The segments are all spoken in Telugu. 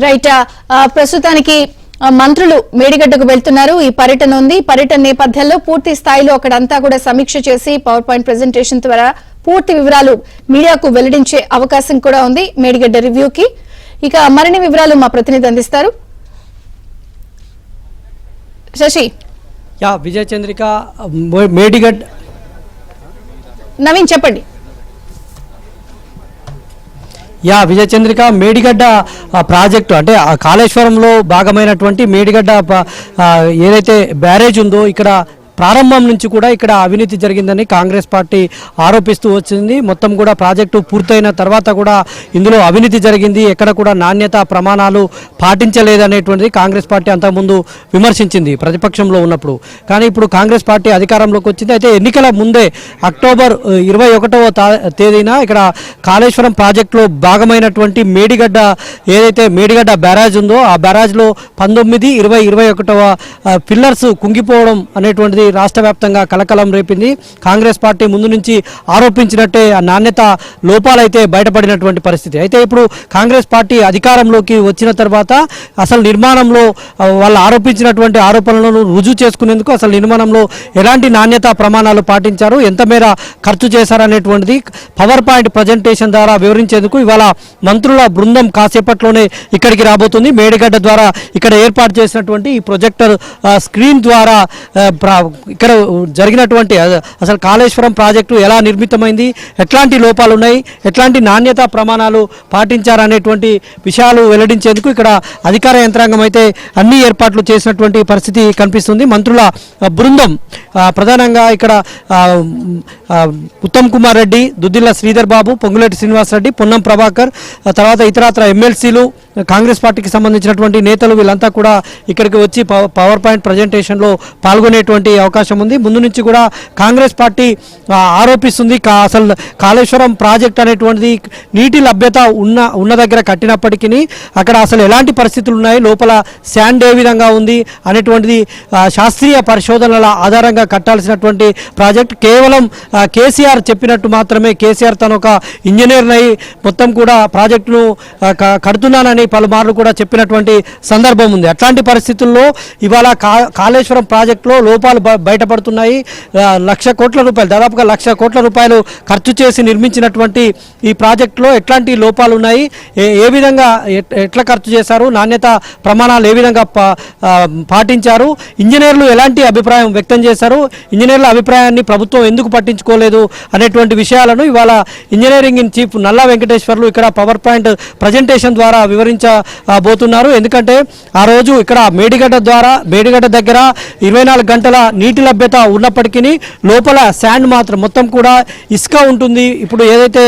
రైట్ ప్రస్తుతానికి మంత్రులు మేడిగడ్డకు వెళ్తున్నారు. ఈ పర్యటన ఉంది. పర్యటన నేపథ్యంలో పూర్తి స్థాయిలో అక్కడంతా కూడా సమీక్ష చేసి పవర్ పాయింట్ ప్రెజెంటేషన్ ద్వారా పూర్తి వివరాలు మీడియాకు వెల్లడించే అవకాశం కూడా ఉంది మేడిగడ్డ రివ్యూకి. ఇక మరిన్ని వివరాలు మా ప్రతినిధి అందిస్తారు. శశి. విజయ చంద్రిక మేడిగడ్డ నవీన్ చెప్పండి. విజయ చంద్రిక మేడిగడ్డ ప్రాజెక్టు అంటే కాళేశ్వరంలో భాగమైనటువంటి మేడిగడ్డ ఏదైతే బ్యారేజ్ ఉందో ఇక్కడ ప్రారంభం నుంచి కూడా ఇక్కడ అవినీతి జరిగిందని కాంగ్రెస్ పార్టీ ఆరోపిస్తూ వచ్చింది. మొత్తం కూడా ప్రాజెక్టు పూర్తయిన తర్వాత కూడా ఇందులో అవినీతి జరిగింది, ఎక్కడ కూడా నాణ్యత ప్రమాణాలు పాటించలేదనేటువంటిది కాంగ్రెస్ పార్టీ అంతకుముందు విమర్శించింది ప్రతిపక్షంలో ఉన్నప్పుడు. కానీ ఇప్పుడు కాంగ్రెస్ పార్టీ అధికారంలోకి వచ్చింది. అయితే ఎన్నికల ముందే అక్టోబర్ 21వ తేదీన ఇక్కడ కాళేశ్వరం ప్రాజెక్టులో భాగమైనటువంటి మేడిగడ్డ ఏదైతే మేడిగడ్డ బ్యారాజ్ ఉందో ఆ బ్యారాజ్లో 19, 20, 21వ పిల్లర్స్ కుంగిపోవడం అనేటువంటిది రాష్ట్ర వ్యాప్తంగా కలకలం రేపింది. కాంగ్రెస్ పార్టీ ముందు నుంచి ఆరోపించినట్టే నాణ్యత లోపాలైతే బయటపడినటువంటి పరిస్థితి. అయితే ఇప్పుడు కాంగ్రెస్ పార్టీ అధికారంలోకి వచ్చిన తర్వాత అసలు నిర్మాణంలో వాళ్ళు ఆరోపించినటువంటి ఆరోపణలను రుజువు చేసుకునేందుకు అసలు నిర్మాణంలో ఎలాంటి నాణ్యత ప్రమాణాలు పాటించారు, ఎంత మేర ఖర్చు చేశారనేటువంటిది పవర్ పాయింట్ ప్రజెంటేషన్ ద్వారా వివరించేందుకు ఇవాళ మంత్రుల బృందం కాసేపట్లోనే ఇక్కడికి రాబోతుంది. మేడిగడ్డ ద్వారా ఇక్కడ ఏర్పాటు చేసినటువంటి ఈ ప్రొజెక్టర్ స్క్రీన్ ద్వారా ఇక్కడ జరిగినటువంటి అసలు కాళేశ్వరం ప్రాజెక్టు ఎలా నిర్మితమైంది, ఎట్లాంటి లోపాలు ఉన్నాయి, ఎట్లాంటి నాణ్యత ప్రమాణాలు పాటించారనేటువంటి విషయాలు వెల్లడించేందుకు ఇక్కడ అధికార యంత్రాంగం అయితే అన్ని ఏర్పాట్లు చేసినటువంటి పరిస్థితి కనిపిస్తుంది. మంత్రుల బృందం ప్రధానంగా ఇక్కడ ఉత్తమ్ కుమార్ రెడ్డి, దుద్దిల్ల శ్రీధర్ బాబు, పొంగులేటి శ్రీనివాసరెడ్డి, పొన్నం ప్రభాకర్, తర్వాత ఇతరత్ర ఎమ్మెల్సీలు, కాంగ్రెస్ పార్టీకి సంబంధించినటువంటి నేతలు వీళ్ళంతా కూడా ఇక్కడికి వచ్చి పవర్ పాయింట్ ప్రజెంటేషన్లో పాల్గొనేటువంటి అవకాశం ఉంది. ముందు నుంచి కూడా కాంగ్రెస్ పార్టీ ఆరోపిస్తుంది అసలు కాళేశ్వరం ప్రాజెక్ట్ అనేటువంటిది నీటి లభ్యత ఉన్న దగ్గర కట్టినప్పటికీ అక్కడ అసలు ఎలాంటి పరిస్థితులు ఉన్నాయి, లోపల శాండ్ ఏ విధంగా ఉంది అనేటువంటిది శాస్త్రీయ పరిశోధనల ఆధారంగా కట్టాల్సినటువంటి ప్రాజెక్ట్. కేవలం కేసీఆర్ చెప్పినట్టు మాత్రమే కేసీఆర్ తను ఒక ఇంజనీర్నై మొత్తం కూడా ప్రాజెక్టును కడుతున్నానని పలుమార్లు కూడా చెప్పినటువంటి సందర్భం ఉంది. అట్లాంటి పరిస్థితుల్లో ఇవాళ కాళేశ్వరం ప్రాజెక్టులో లోపాలు బయటపడుతున్నాయి. 1,00,000 కోట్ల రూపాయలు, దాదాపుగా 1,00,000 కోట్ల రూపాయలు ఖర్చు చేసి నిర్మించినటువంటి ఈ ప్రాజెక్టులో ఎట్లాంటి లోపాలు ఉన్నాయి, ఏ విధంగా ఎట్లా ఖర్చు చేశారు, నాణ్యత ప్రమాణాలు ఏ విధంగా పాటించారు, ఇంజనీర్లు ఎలాంటి అభిప్రాయం వ్యక్తం చేశారు, ఇంజనీర్ల అభిప్రాయాన్ని ప్రభుత్వం ఎందుకు పట్టించుకోలేదు అనేటువంటి విషయాలను ఇవాళ ఇంజనీరింగ్ ఇన్ చీఫ్ నల్లా వెంకటేశ్వర్లు ఇక్కడ పవర్ పాయింట్ ప్రజెంటేషన్ ద్వారా వివరించబోతున్నారు. ఎందుకంటే ఆ రోజు ఇక్కడ మేడిగడ్డ దగ్గర 24 గంటల నీటి లభ్యత ఉన్నప్పటికీ లోపల శాండ్ మాత్రం మొత్తం కూడా ఇసుక ఉంటుంది. ఇప్పుడు ఏదైతే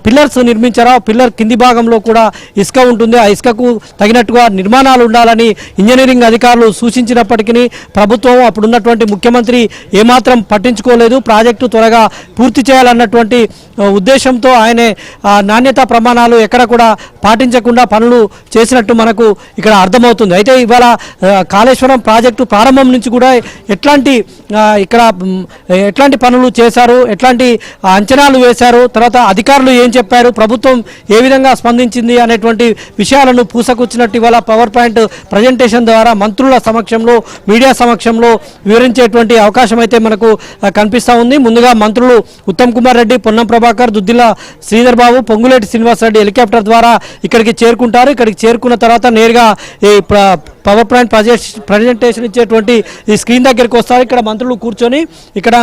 పిల్లర్స్ నిర్మించారో పిల్లర్ కింది భాగంలో కూడా ఇసుక ఉంటుంది. ఆ ఇసుకకు తగినట్టుగా నిర్మాణాలు ఉండాలని ఇంజనీరింగ్ అధికారులు సూచించినప్పటికీ ప్రభుత్వం అప్పుడున్నటువంటి ముఖ్యమంత్రి ఏమాత్రం పట్టించుకోలేదు. ప్రాజెక్టు త్వరగా పూర్తి చేయాలన్నటువంటి ఉద్దేశంతో ఆయనే నాణ్యత ప్రమాణాలు ఎక్కడ కూడా పాటించకుండా పనులు చేసినట్టు మనకు ఇక్కడ అర్థమవుతుంది. అయితే ఇవాళ కాళేశ్వరం ప్రాజెక్టు ప్రారంభం నుంచి కూడా ఎట్లాంటి పనులు చేశారు, ఎట్లాంటి అంచనాలు వేశారు, తర్వాత అధికారులు ఏం చెప్పారు, ప్రభుత్వం ఏ విధంగా స్పందించింది అనేటువంటి విషయాలను పూసకొచ్చినట్టు ఇవాళ పవర్ పాయింట్ ప్రజెంటేషన్ ద్వారా మంత్రుల సమక్షంలో, మీడియా సమక్షంలో వివరించేటువంటి అవకాశం అయితే మనకు కనిపిస్తూ ఉంది. ముందుగా మంత్రులు ఉత్తమ్ కుమార్ రెడ్డి, పొన్నం ప్రభాకర్, దుద్దిల్ల శ్రీధర్ బాబు, పొంగులేటి శ్రీనివాసరెడ్డి హెలికాప్టర్ ద్వారా ఇక్కడికి చేరుకుంటారు. ఇక్కడికి చేరుకున్న తర్వాత నేరుగా ఈ పవర్ పాయింట్ ప్రజెంటేషన్ ఇచ్చేటువంటి ఈ స్క్రీన్ దగ్గరికి వస్తారు. ఇక్కడ మంత్రులు కూర్చొని ఇక్కడ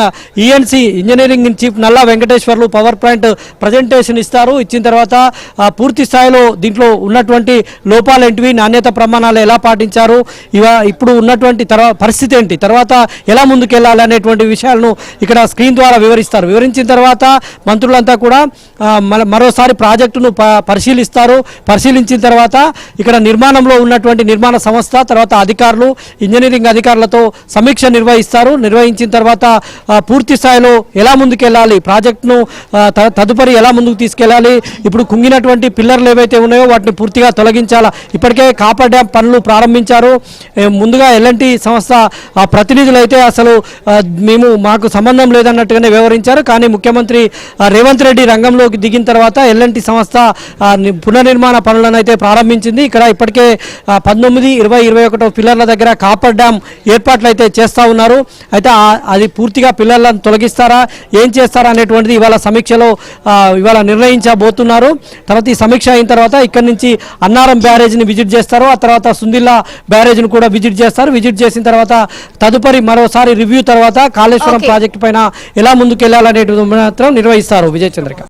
ఈఎన్సీ ఇంజనీరింగ్ ఇన్ చీఫ్ నల్లా వెంకటేశ్వర్లు పవర్ పాయింట్ ప్రజెంటేషన్ ఇస్తారు. ఇచ్చిన తర్వాత పూర్తి స్థాయిలో దీంట్లో ఉన్నటువంటి లోపాలు ఏంటివి, నాణ్యత ప్రమాణాలు ఎలా పాటించారు, ఇప్పుడు ఉన్నటువంటి పరిస్థితి ఏంటి, తర్వాత ఎలా ముందుకెళ్ళాలి అనేటువంటి విషయాలను ఇక్కడ స్క్రీన్ ద్వారా వివరిస్తారు. వివరించిన తర్వాత మంత్రులంతా కూడా మరోసారి ప్రాజెక్టును పరిశీలిస్తారు. పరిశీలించిన తర్వాత ఇక్కడ నిర్మాణంలో ఉన్నటువంటి నిర్మాణ సమస్య సంస్థ తర్వాత అధికారులు ఇంజనీరింగ్ అధికారులతో సమీక్ష నిర్వహించిన తర్వాత పూర్తి స్థాయిలో ఎలా ముందుకెళ్ళాలి, ప్రాజెక్టును తదుపరి ఎలా ముందుకు తీసుకెళ్ళాలి, ఇప్పుడు కుంగినటువంటి పిల్లర్లు ఏవైతే ఉన్నాయో వాటిని పూర్తిగా తొలగించాలా. ఇప్పటికే కాపర్ డ్యామ్ పనులు ప్రారంభించారు. ముందుగా ఎల్ఎన్టీ సంస్థ ప్రతినిధులు అయితే అసలు మాకు సంబంధం లేదన్నట్టుగానే వివరించారు. కానీ ముఖ్యమంత్రి రేవంత్ రెడ్డి రంగంలోకి దిగిన తర్వాత ఎల్ఎన్టీ సంస్థ పునర్నిర్మాణ పనులను అయితే ప్రారంభించింది. ఇక్కడ ఇప్పటికే 19, 20, 21 పిల్లర్ల దగ్గర కాపర్ డ్యామ్ ఏర్పాట్లు అయితే చేస్తూ ఉన్నారు. అయితే అది పూర్తిగా పిల్లర్లను తొలగిస్తారా, ఏం చేస్తారా అనేటువంటిది ఇవాళ సమీక్షలో ఇవాళ నిర్ణయించబోతున్నారు. తర్వాత ఈ సమీక్ష అయిన తర్వాత ఇక్కడ నుంచి అన్నారం బ్యారేజ్ని విజిట్ చేస్తారు. ఆ తర్వాత సుందిల్లా బ్యారేజ్ను కూడా విజిట్ చేస్తారు. విజిట్ చేసిన తర్వాత తదుపరి మరోసారి రివ్యూ తర్వాత కాళేశ్వరం ప్రాజెక్టు పైన ఎలా ముందుకెళ్లాలనేది మాత్రం నిర్వహిస్తారు. విజయ్ చంద్రిక.